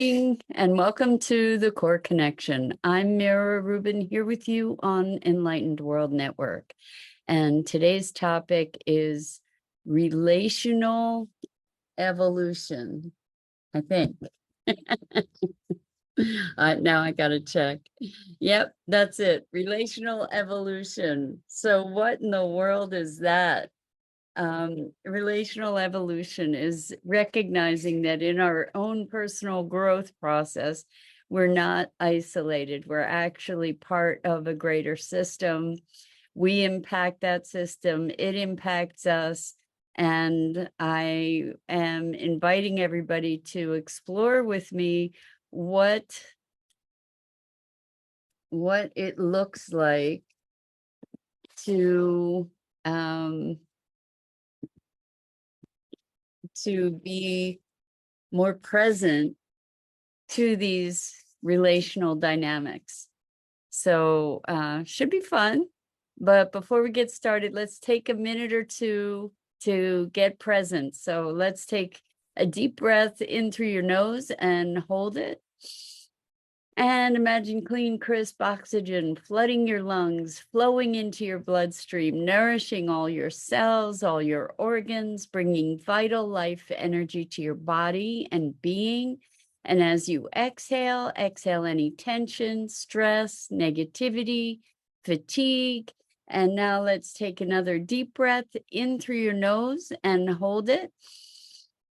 And welcome to the Core Connection. I'm Mira Rubin here with you on Enlightened World Network. And today's topic is relational evolution, I think. Now I got to check. Yep, that's it. Relational evolution. So what in the world is that? Relational evolution is recognizing that in our own personal growth process, we're not isolated. We're actually part of a greater system. We impact that system, it impacts us. And I am inviting everybody to explore with me what it looks like to be more present to these relational dynamics. So should be fun. But before we get started, let's take a minute or two to get present. So let's take a deep breath in through your nose and hold it. And imagine clean, crisp oxygen flooding your lungs, flowing into your bloodstream, nourishing all your cells, all your organs, bringing vital life energy to your body and being. And as you exhale, exhale any tension, stress, negativity, fatigue. And now let's take another deep breath in through your nose and hold it.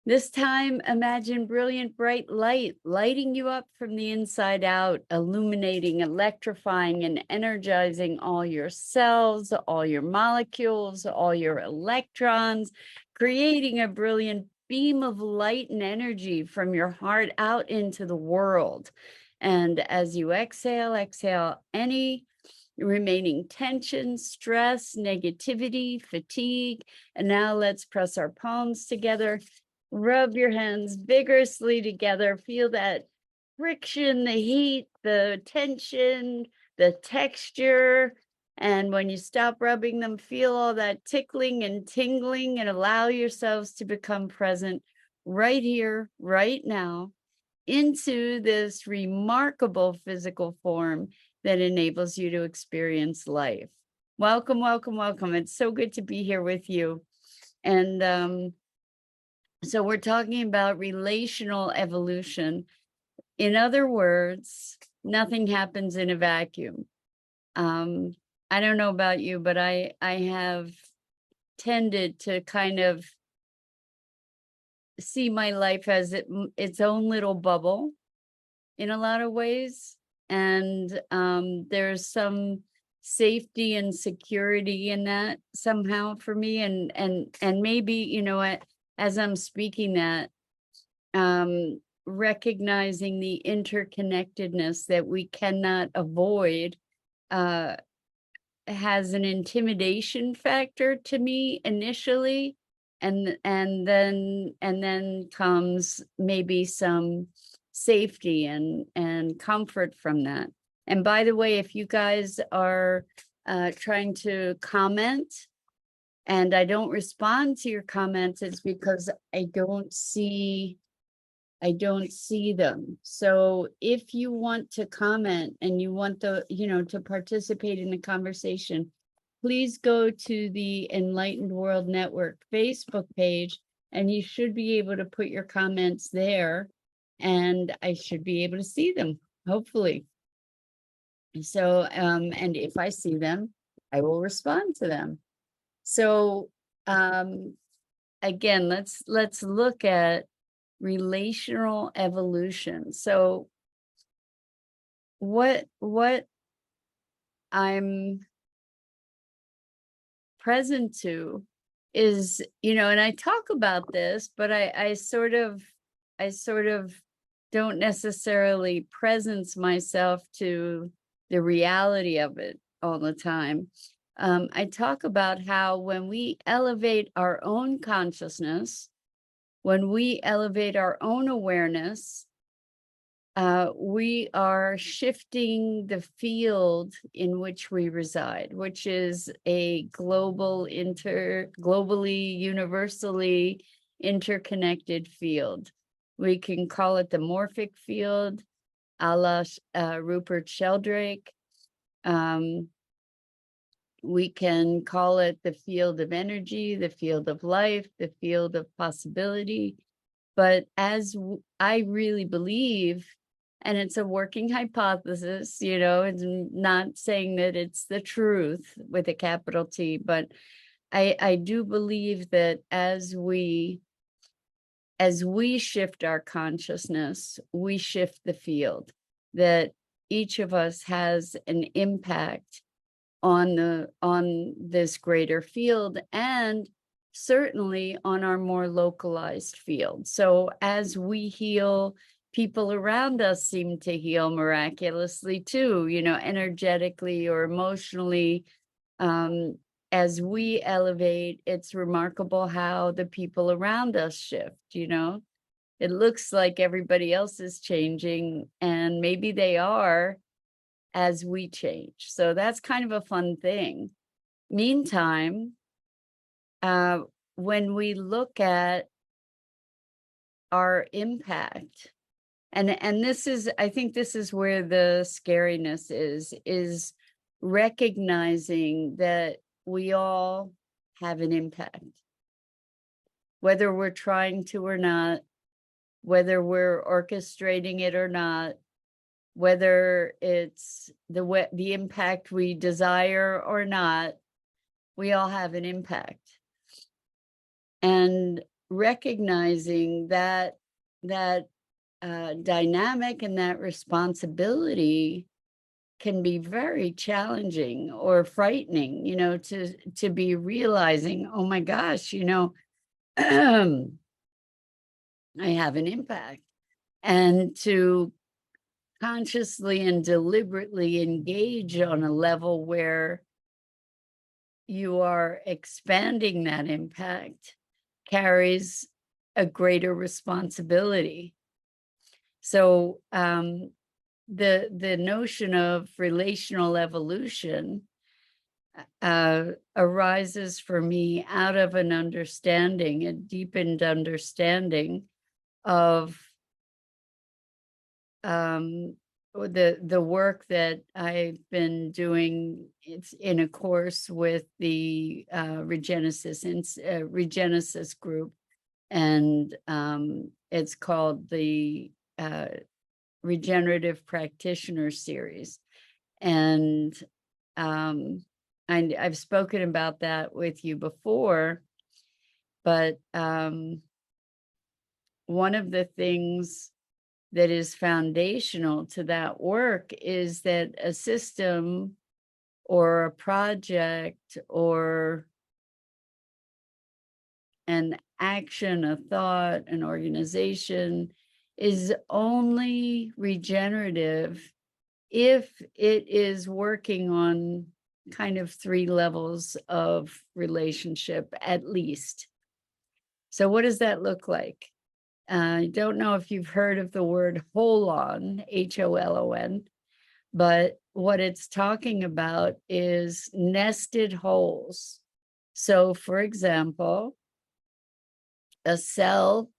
This time, imagine brilliant, bright light lighting you up from the inside out, illuminating, electrifying, and energizing all your cells, all your molecules, all your electrons, creating a brilliant beam of light and energy from your heart out into the world. And as you exhale, exhale any remaining tension, stress, negativity, fatigue. And now let's press our palms together. Rub your hands vigorously together. Feel that friction, the heat, the tension, the texture. And when you stop rubbing them, feel all that tickling and tingling and allow yourselves to become present right here, right now, into this remarkable physical form that enables you to experience life. Welcome, welcome, welcome. It's so good to be here with you. And so we're talking about relational evolution. In other words, nothing happens in a vacuum. I don't know about you, but I have tended to kind of see my life as its own little bubble in a lot of ways. And there's some safety and security in that somehow for me. And maybe, you know, as I'm speaking that, recognizing the interconnectedness that we cannot avoid has an intimidation factor to me initially, and then comes maybe some safety and comfort from that. And by the way, if you guys are trying to comment and I don't respond to your comments, it's because I don't see them. So if you want to comment and you want to participate in the conversation, please go to the Enlightened World Network Facebook page, and you should be able to put your comments there, and I should be able to see them, hopefully. So, and if I see them, I will respond to them. So, again, let's look at relational evolution. So what I'm present to is, and I talk about this, but I sort of don't necessarily presence myself to the reality of it all the time. I talk about how when we elevate our own consciousness, when we elevate our own awareness, we are shifting the field in which we reside, which is a globally, universally interconnected field. We can call it the morphic field, a la Rupert Sheldrake. We can call it the field of energy, the field of life, the field of possibility. But as I really believe, and it's a working hypothesis, it's not saying that it's the truth with a capital T, but I do believe that as we shift our consciousness, we shift the field, that each of us has an impact on this greater field, and certainly on our more localized field. So as we heal, people around us seem to heal miraculously too, energetically or emotionally. As we elevate, it's remarkable how the people around us shift. It looks like everybody else is changing, and maybe they are, as we change. So that's kind of a fun thing. Meantime, when we look at our impact, and this is, I think this is where the scariness is recognizing that we all have an impact, whether we're trying to or not, whether we're orchestrating it or not, whether it's the impact we desire or not, we all have an impact. And recognizing that dynamic and that responsibility can be very challenging or frightening, to be realizing, oh my gosh, I have an impact. And to consciously and deliberately engage on a level where you are expanding that impact carries a greater responsibility. So the notion of relational evolution arises for me out of an understanding, a deepened understanding of the work that I've been doing. It's in a course with the Regenesis group, and it's called the Regenerative Practitioner Series. And I've spoken about that with you before, but one of the things that is foundational to that work is that a system or a project or an action, a thought, an organization is only regenerative if it is working on kind of 3 levels of relationship at least. So what does that look like? I don't know if you've heard of the word holon, HOLON, but what it's talking about is nested holes. So, for example, a cell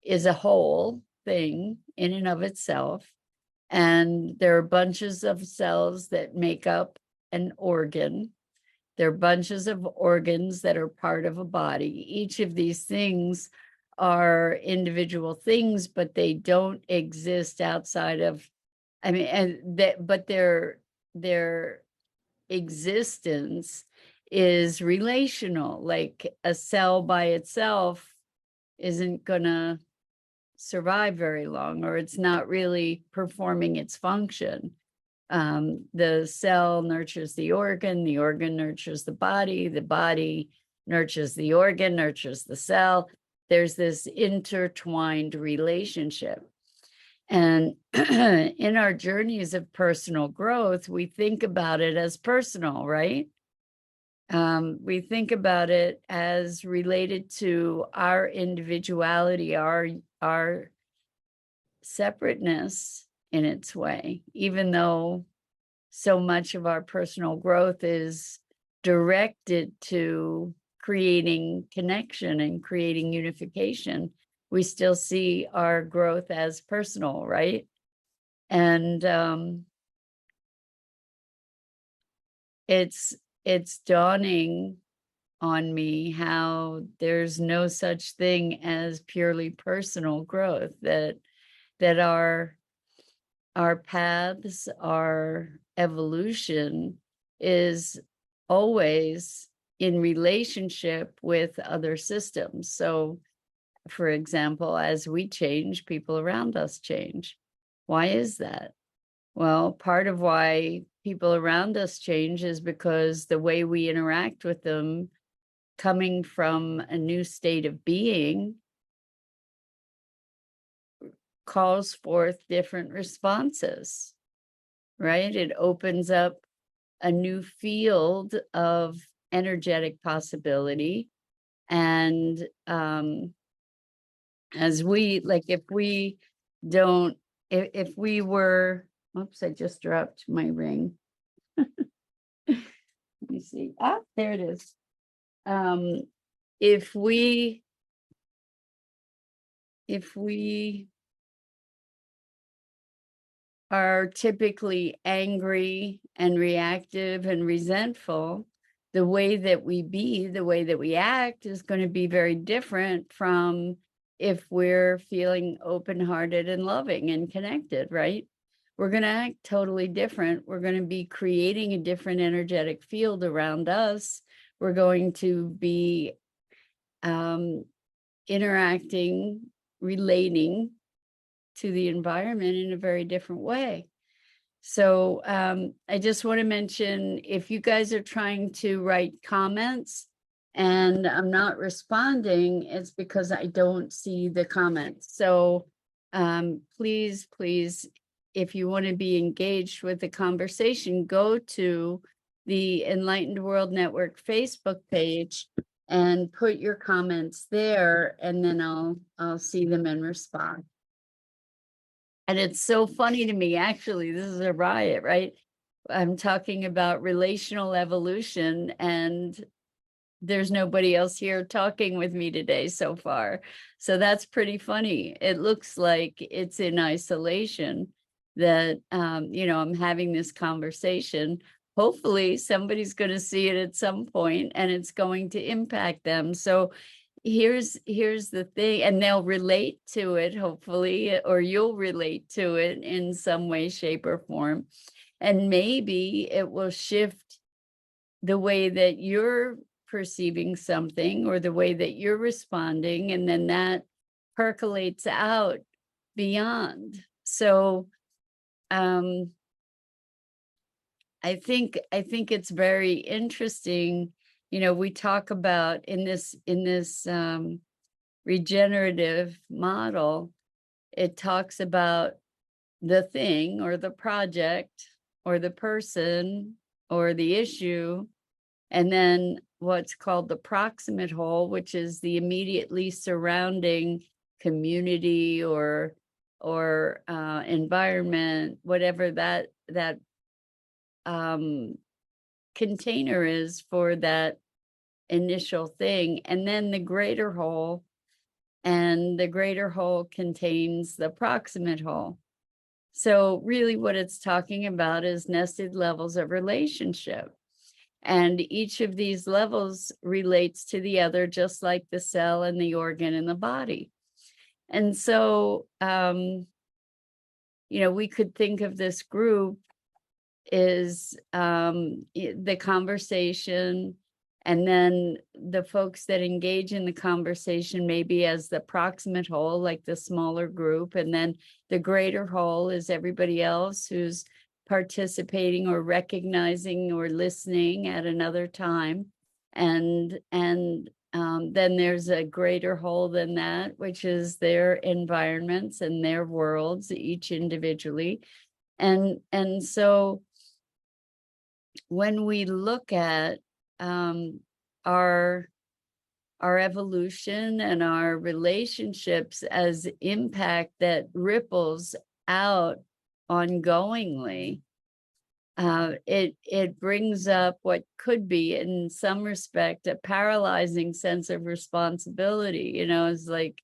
is a whole thing in and of itself, and there are bunches of cells that make up an organ. There are bunches of organs that are part of a body. Each of these things are individual things, but they don't exist outside of, but their existence is relational. Like a cell by itself isn't gonna survive very long, or it's not really performing its function. The cell nurtures the organ nurtures the body nurtures the organ, nurtures the cell. There's this intertwined relationship. And in our journeys of personal growth, we think about it as personal, right? We think about it as related to our individuality, our separateness in its way, even though so much of our personal growth is directed to creating connection and creating unification. we still see our growth as personal, right? And it's dawning on me how there's no such thing as purely personal growth, that our paths, our evolution is always in relationship with other systems. So, for example, as we change, people around us change. Why is that? Well, part of why people around us change is because the way we interact with them, coming from a new state of being, calls forth different responses, right? It opens up a new field of energetic possibility. And as we, like, if we don't, if we were, oops, I just dropped my ring. Let me see. Ah, there it is. If we are typically angry and reactive and resentful, the way that we be, the way that we act is going to be very different from if we're feeling open-hearted and loving and connected, right? We're going to act totally different. We're going to be creating a different energetic field around us. We're going to be interacting, relating to the environment in a very different way. So I just want to mention, if you guys are trying to write comments and I'm not responding, it's because I don't see the comments. So please, if you want to be engaged with the conversation, go to the Enlightened World Network Facebook page and put your comments there, and then I'll see them and respond. And it's so funny to me, actually, this is a riot, right? I'm talking about relational evolution, and there's nobody else here talking with me today so far. So that's pretty funny. It looks like it's in isolation that, I'm having this conversation. Hopefully somebody's going to see it at some point and it's going to impact them. So here's the thing, and they'll relate to it, hopefully, or you'll relate to it in some way, shape, or form. And maybe it will shift the way that you're perceiving something or the way that you're responding, and then that percolates out beyond. So I think it's very interesting. We talk about in this regenerative model, it talks about the thing or the project or the person or the issue, and then what's called the proximate whole, which is the immediately surrounding community or environment, whatever that container is for that initial thing, and then the greater whole, and the greater whole contains the proximate whole. So really what it's talking about is nested levels of relationship. And each of these levels relates to the other, just like the cell and the organ in the body. And so, we could think of this group is the conversation, and then the folks that engage in the conversation maybe as the proximate whole, like the smaller group, and then the greater whole is everybody else who's participating or recognizing or listening at another time. And then there's a greater whole than that, which is their environments and their worlds, each individually. And so when we look at our evolution and our relationships as impact that ripples out ongoingly, it brings up what could be, in some respect, a paralyzing sense of responsibility. It's like,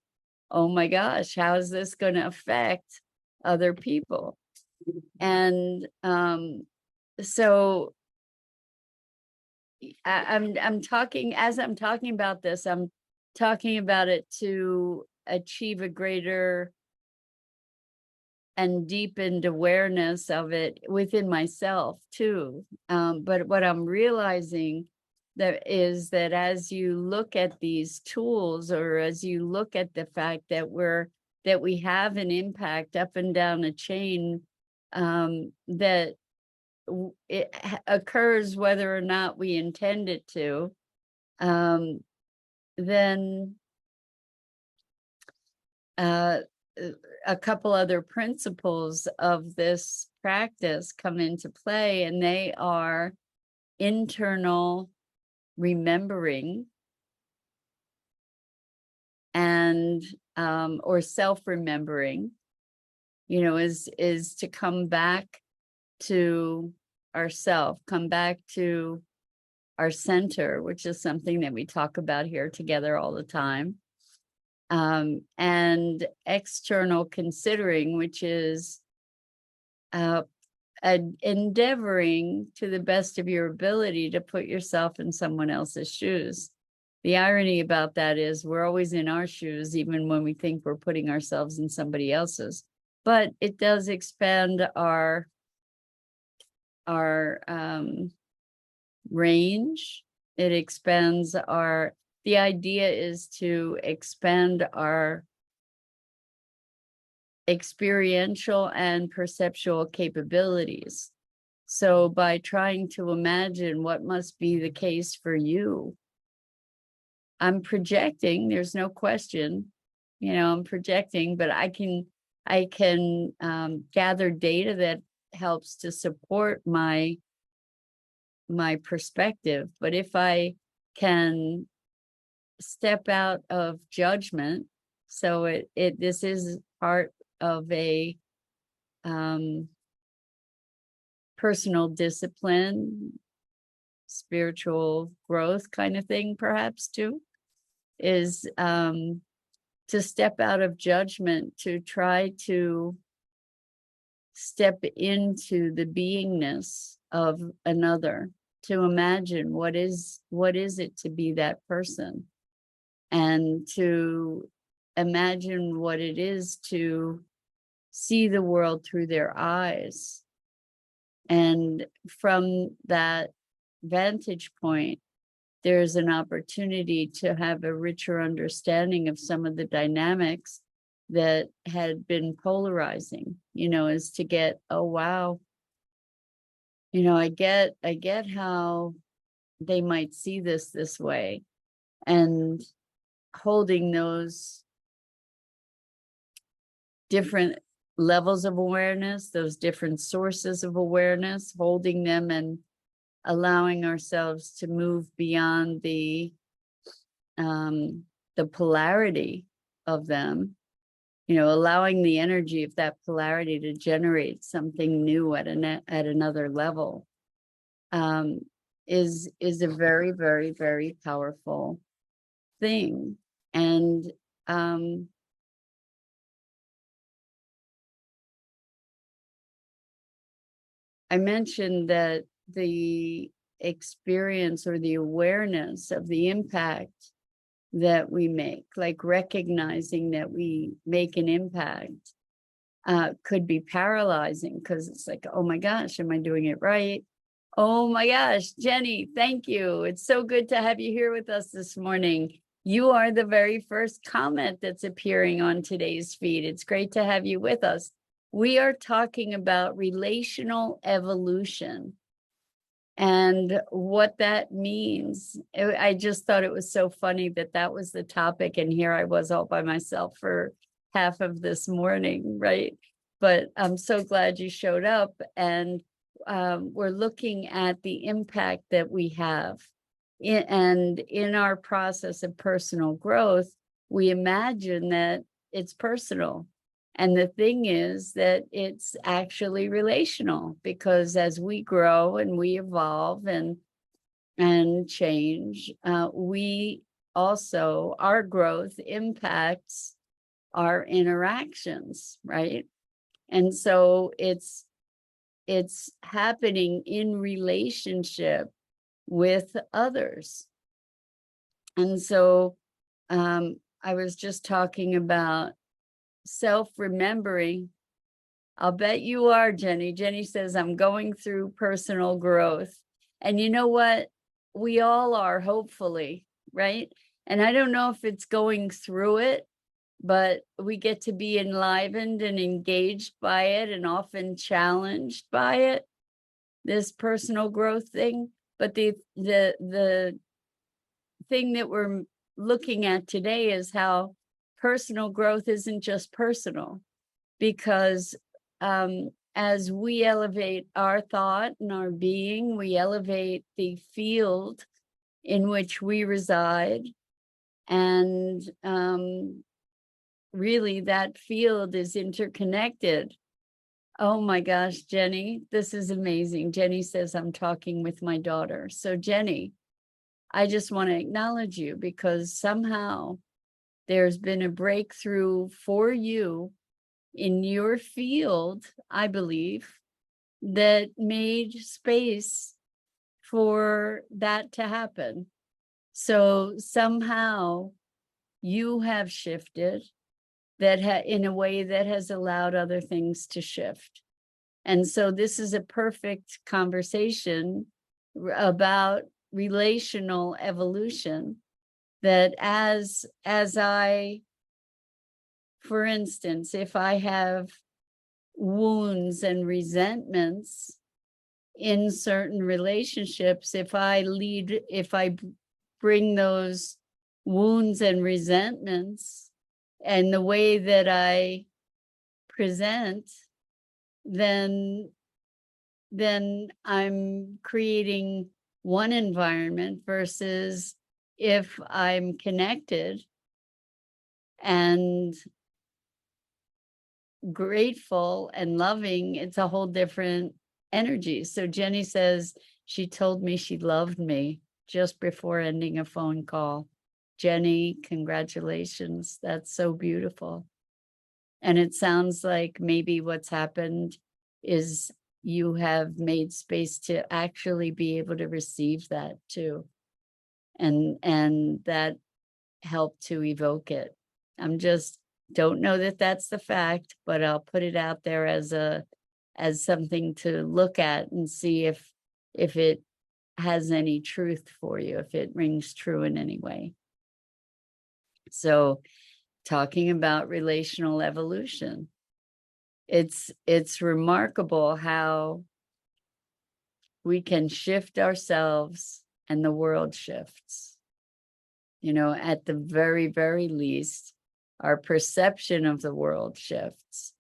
oh my gosh, how is this going to affect other people? And so I'm talking, as I'm talking about this, I'm talking about it to achieve a greater and deepened awareness of it within myself too. But what I'm realizing that is that as you look at these tools, or as you look at the fact that we have an impact up and down a chain, that it occurs whether or not we intend it to, then uh, a couple other principles of this practice come into play, and they are internal remembering and or self-remembering, is to come back to ourself, come back to our center, which is something that we talk about here together all the time. And external considering, which is endeavoring to the best of your ability to put yourself in someone else's shoes. The irony about that is we're always in our shoes, even when we think we're putting ourselves in somebody else's. But it does expand our range. It expands the idea is to expand our experiential and perceptual capabilities. So by trying to imagine what must be the case for you, I'm projecting, there's no question, I'm projecting, but I can gather data that helps to support my perspective. But if I can step out of judgment, so this is part of a personal discipline, spiritual growth kind of thing, perhaps too, is to step out of judgment, to try to step into the beingness of another, to imagine what is it to be that person, and to imagine what it is to see the world through their eyes. And from that vantage point, there's an opportunity to have a richer understanding of some of the dynamics that had been polarizing, is to get, oh, wow, I get how they might see this way, and holding those different levels of awareness, those different sources of awareness, holding them and allowing ourselves to move beyond the polarity of them, allowing the energy of that polarity to generate something new at another level, is a very, very, very powerful thing. And I mentioned that the experience or the awareness of the impact that we make, like recognizing that we make an impact, could be paralyzing, because it's like, oh my gosh, am I doing it right? Oh my gosh, Jenny, thank you. It's so good to have you here with us this morning. You are the very first comment that's appearing on today's feed. It's great to have you with us. We are talking about relational evolution and what that means. I just thought it was so funny that was the topic, and here I was all by myself for half of this morning, right? But I'm so glad you showed up, and we're looking at the impact that we have. And in our process of personal growth, we imagine that it's personal. And the thing is that it's actually relational, because as we grow and we evolve and change, we also, our growth impacts our interactions, right? And so it's happening in relationship with others. And so I was just talking about self-remembering. I'll bet you are, Jenny. Jenny says, I'm going through personal growth. And you know what? We all are, hopefully, right? And I don't know if it's going through it, but we get to be enlivened and engaged by it and often challenged by it, this personal growth thing. But the thing that we're looking at today is how personal growth isn't just personal, because as we elevate our thought and our being, we elevate the field in which we reside. And really, that field is interconnected. Oh my gosh, Jenny, this is amazing. Jenny says, I'm talking with my daughter. So Jenny, I just want to acknowledge you, because somehow there's been a breakthrough for you in your field, I believe, that made space for that to happen. So somehow you have shifted that in a way that has allowed other things to shift. And so this is a perfect conversation about relational evolution, that as I, for instance, if I have wounds and resentments in certain relationships, if I bring those wounds and resentments and the way that I present, then I'm creating one environment, versus if I'm connected and grateful and loving, it's a whole different energy. So Jenny says she told me she loved me just before ending a phone call. Jenny, congratulations. That's so beautiful. And it sounds like maybe what's happened is you have made space to actually be able to receive that too. And that helped to evoke it. I'm just don't know that that's the fact, but I'll put it out there as something to look at and see if it has any truth for you, if it rings true in any way. So talking about relational evolution, it's remarkable how we can shift ourselves and the world shifts. You know, at the very, very least, our perception of the world shifts.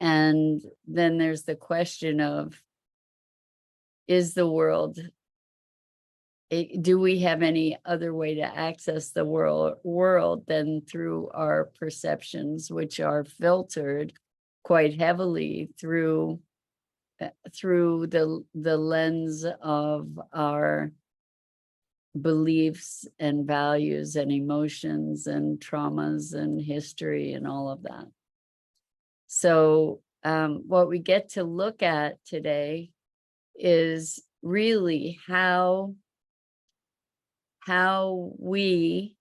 And then there's the question of, is the world, do we have any other way to access the world than through our perceptions, which are filtered quite heavily through the lens of our beliefs and values and emotions and traumas and history and all of that. So what we get to look at today is really how we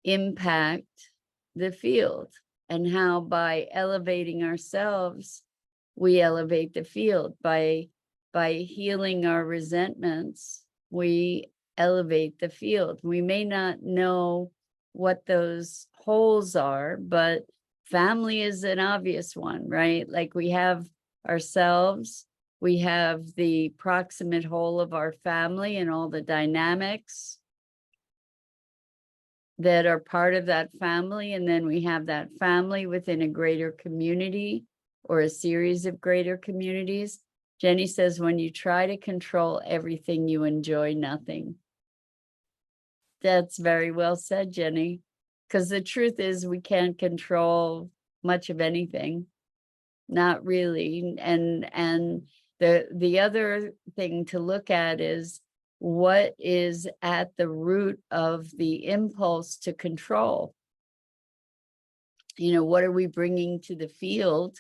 impact the field, and how by elevating ourselves, we elevate the field. By healing our resentments, we elevate the field. We may not know what those holes are, but family is an obvious one, right? Like we have ourselves, we have the proximate whole of our family and all the dynamics that are part of that family. And then we have that family within a greater community or a series of greater communities. Jenny says, when you try to control everything, you enjoy nothing. That's very well said, Jenny, because the truth is we can't control much of anything. Not really. And the other thing to look at is what is at the root of the impulse to control. what are we bringing to the field?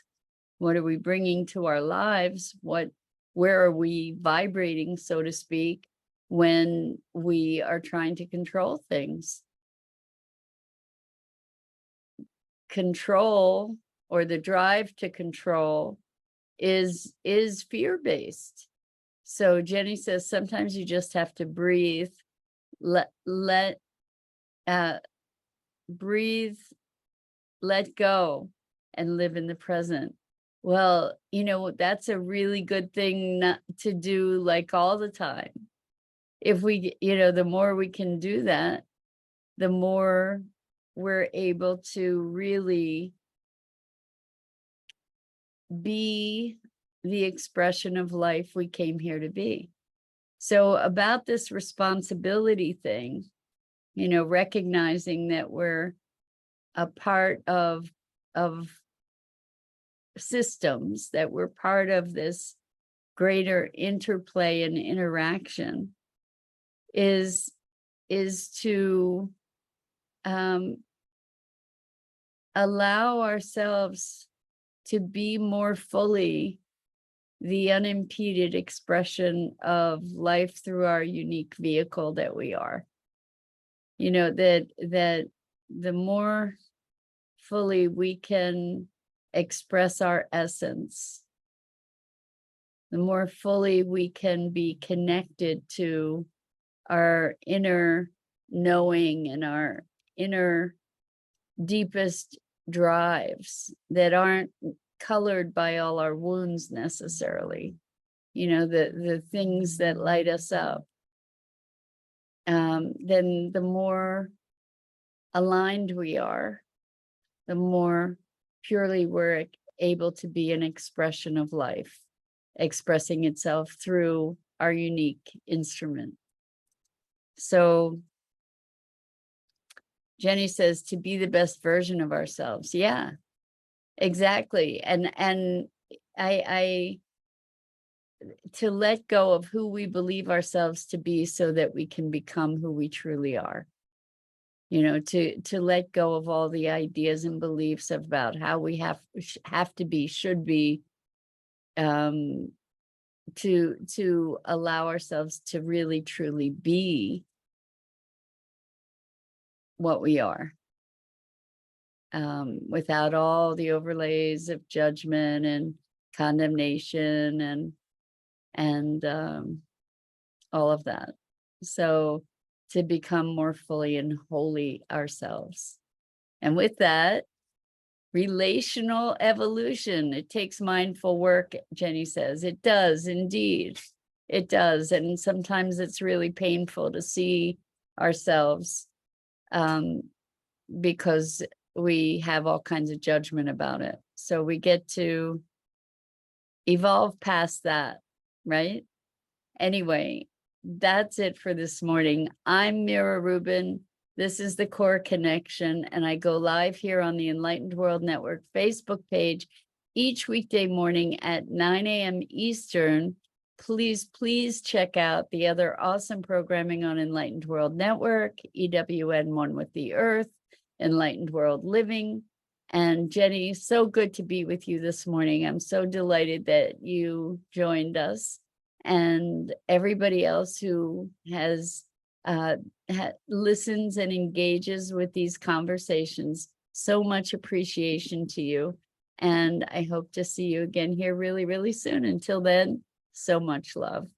What are we bringing to our lives? Where are we vibrating, so to speak, when we are trying to control things? Control, or the drive to control, is fear-based. So Jenny says sometimes you just have to breathe, breathe, let go, and live in the present. Well, that's a really good thing not to do like all the time. If we, the more we can do that, the more we're able to really be the expression of life we came here to be. So about this responsibility thing, recognizing that we're a part of systems, that we're part of this greater interplay and interaction, is to allow ourselves to be more fully the unimpeded expression of life through our unique vehicle that we are. That the more fully we can express our essence, the more fully we can be connected to our inner knowing and our inner deepest drives that aren't colored by all our wounds necessarily, the things that light us up, then the more aligned we are, the more purely we're able to be an expression of life, expressing itself through our unique instrument. So Jenny says to be the best version of ourselves. Yeah, exactly. And I to let go of who we believe ourselves to be so that we can become who we truly are. To let go of all the ideas and beliefs about how we have to be, should be, to allow ourselves to really truly be what we are, without all the overlays of judgment and condemnation and all of that. So to become more fully and wholly ourselves. And with that, relational evolution. It takes mindful work, Jenny says. It does, indeed. It does. And sometimes it's really painful to see ourselves, because we have all kinds of judgment about it. So we get to evolve past that, right? Anyway, that's it for this morning. I'm Mira Rubin. This is the Core Connection, and I go live here on the Enlightened World Network Facebook page each weekday morning at 9 a.m. Eastern. Please check out the other awesome programming on Enlightened World Network, EWN One with the Earth, Enlightened World Living. And Jenny, so good to be with you this morning. I'm so delighted that you joined us, and everybody else who has listens and engages with these conversations. So much appreciation to you. And I hope to see you again here really, really soon. Until then, so much love.